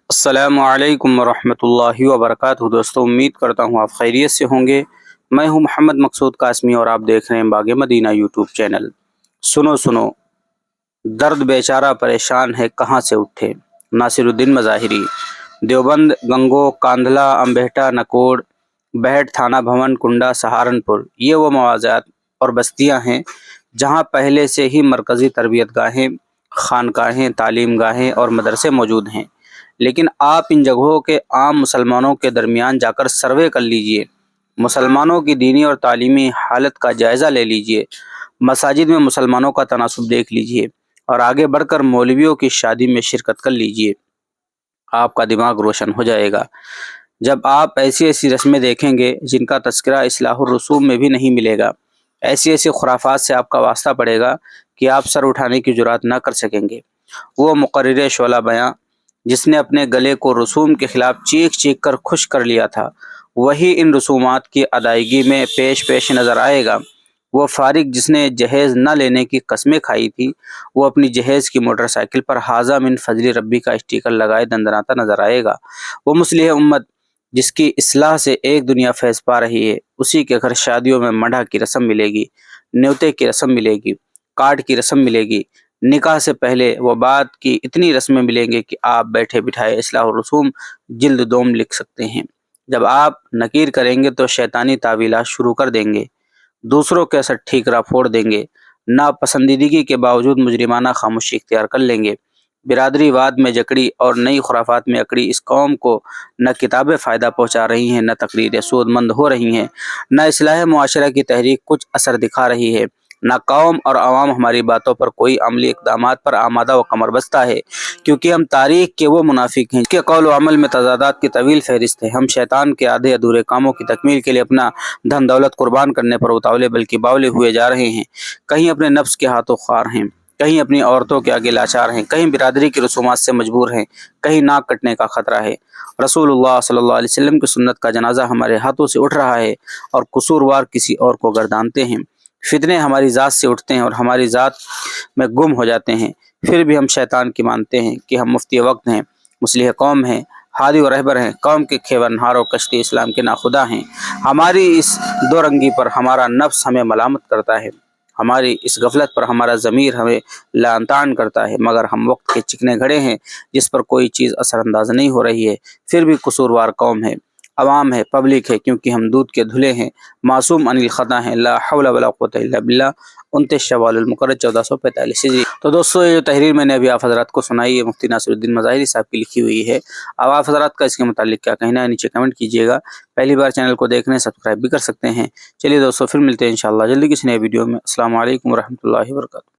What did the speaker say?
السلام علیکم ورحمۃ اللہ وبرکاتہ دوستوں، امید کرتا ہوں آپ خیریت سے ہوں گے۔ میں ہوں محمد مقصود قاسمی اور آپ دیکھ رہے ہیں باغ مدینہ یوٹیوب چینل۔ سنو سنو درد بیچارہ پریشان ہے کہاں سے اٹھے، ناصر الدین مظاہری۔ دیوبند، گنگو، کاندھلا، امبہٹا، نکوڑ، بہٹ، تھانہ بھون، کنڈا، سہارنپور، یہ وہ مواضعات اور بستیاں ہیں جہاں پہلے سے ہی مرکزی تربیت گاہیں، خانقاہیں، تعلیم گاہیں اور مدرسے موجود ہیں، لیکن آپ ان جگہوں کے عام مسلمانوں کے درمیان جا کر سروے کر لیجئے، مسلمانوں کی دینی اور تعلیمی حالت کا جائزہ لے لیجئے، مساجد میں مسلمانوں کا تناسب دیکھ لیجئے اور آگے بڑھ کر مولویوں کی شادی میں شرکت کر لیجئے، آپ کا دماغ روشن ہو جائے گا۔ جب آپ ایسی ایسی رسمیں دیکھیں گے جن کا تذکرہ اصلاح الرسوم میں بھی نہیں ملے گا، ایسی ایسی خرافات سے آپ کا واسطہ پڑے گا کہ آپ سر اٹھانے کی جرات نہ کر سکیں گے۔ وہ مقرر شعلہ بیاں جس نے اپنے گلے کو رسوم کے خلاف چیخ چیخ کر خشک کر لیا تھا، وہی ان رسومات کی ادائیگی میں پیش نظر آئے گا۔ وہ فارغ جس نے جہیز نہ لینے کی قسمیں کھائی تھی، وہ اپنی جہیز کی موٹر سائیکل پر ھذا من فضل ربی کا اسٹیکر لگائے دندناتا نظر آئے گا۔ وہ مصلح امت جس کی اصلاح سے ایک دنیا فیض پا رہی ہے، اسی کے گھر شادیوں میں مڈھا کی رسم ملے گی، نیوتے کی رسم ملے گی، کارڈ کی رسم ملے گی، نکاح سے پہلے وہ بعد کی اتنی رسمیں ملیں گے کہ آپ بیٹھے بٹھائے اصلاح الرسوم جلد دوم لکھ سکتے ہیں۔ جب آپ نکیر کریں گے تو شیطانی تعویلات شروع کر دیں گے، دوسروں کے اثر ٹھیکرا پھوڑ دیں گے، ناپسندیدگی کے باوجود مجرمانہ خاموشی اختیار کر لیں گے۔ برادری واد میں جکڑی اور نئی خرافات میں اکڑی اس قوم کو نہ کتابیں فائدہ پہنچا رہی ہیں، نہ تقریریں سود مند ہو رہی ہیں، نہ اصلاح معاشرہ کی تحریک کچھ اثر دکھا رہی ہے، نہ قوم اور عوام ہماری باتوں پر کوئی عملی اقدامات پر آمادہ و کمر بستہ ہے، کیونکہ ہم تاریخ کے وہ منافق ہیں جن کے قول و عمل میں تضادات کی طویل فہرست ہے۔ ہم شیطان کے آدھے ادھورے کاموں کی تکمیل کے لیے اپنا دھن دولت قربان کرنے پر اتاولے بلکہ باولے ہوئے جا رہے ہیں، کہیں اپنے نفس کے ہاتھوں خوار ہیں، کہیں اپنی عورتوں کے آگے لاچار ہیں، کہیں برادری کی رسومات سے مجبور ہیں، کہیں ناک کٹنے کا خطرہ ہے۔ رسول اللہ صلی اللہ علیہ وسلم کی سنت کا جنازہ ہمارے ہاتھوں سے اٹھ رہا ہے اور قصوروار کسی اور کو گردانتے ہیں۔ فتنے ہماری ذات سے اٹھتے ہیں اور ہماری ذات میں گم ہو جاتے ہیں، پھر بھی ہم شیطان کی مانتے ہیں کہ ہم مفتی وقت ہیں، مصلح قوم ہیں، ہادی و رہبر ہیں، قوم کے خیبرنہار و کشتی اسلام کے ناخدا ہیں۔ ہماری اس دو رنگی پر ہمارا نفس ہمیں ملامت کرتا ہے، ہماری اس غفلت پر ہمارا ضمیر ہمیں لعن طعن کرتا ہے، مگر ہم وقت کے چکنے گھڑے ہیں جس پر کوئی چیز اثر انداز نہیں ہو رہی ہے، پھر بھی قصوروار قوم ہے، عوام ہے، پبلک ہے، کیونکہ ہم دودھ کے دھلے ہیں، معصوم عن الخطا ہیں۔ لا حول ولا قوت الا باللہ۔ 29 شوال المقرر 1445 ہجری۔ تو دوستو، یہ جو تحریر میں نے ابھی آپ حضرات کو سنائی ہے مفتی ناصر الدین مظاہری صاحب کی لکھی ہوئی ہے۔ اب آپ حضرات کا اس کے متعلق کیا کہنا ہے نیچے کمنٹ کیجیے گا۔ پہلی بار چینل کو دیکھ رہے ہیں سبسکرائب بھی کر سکتے ہیں۔ چلیے دوستو، پھر ملتے ہیں انشاءاللہ جلدی کسی نئے ویڈیو میں۔ السلام علیکم ورحمۃ اللہ وبرکاتہ۔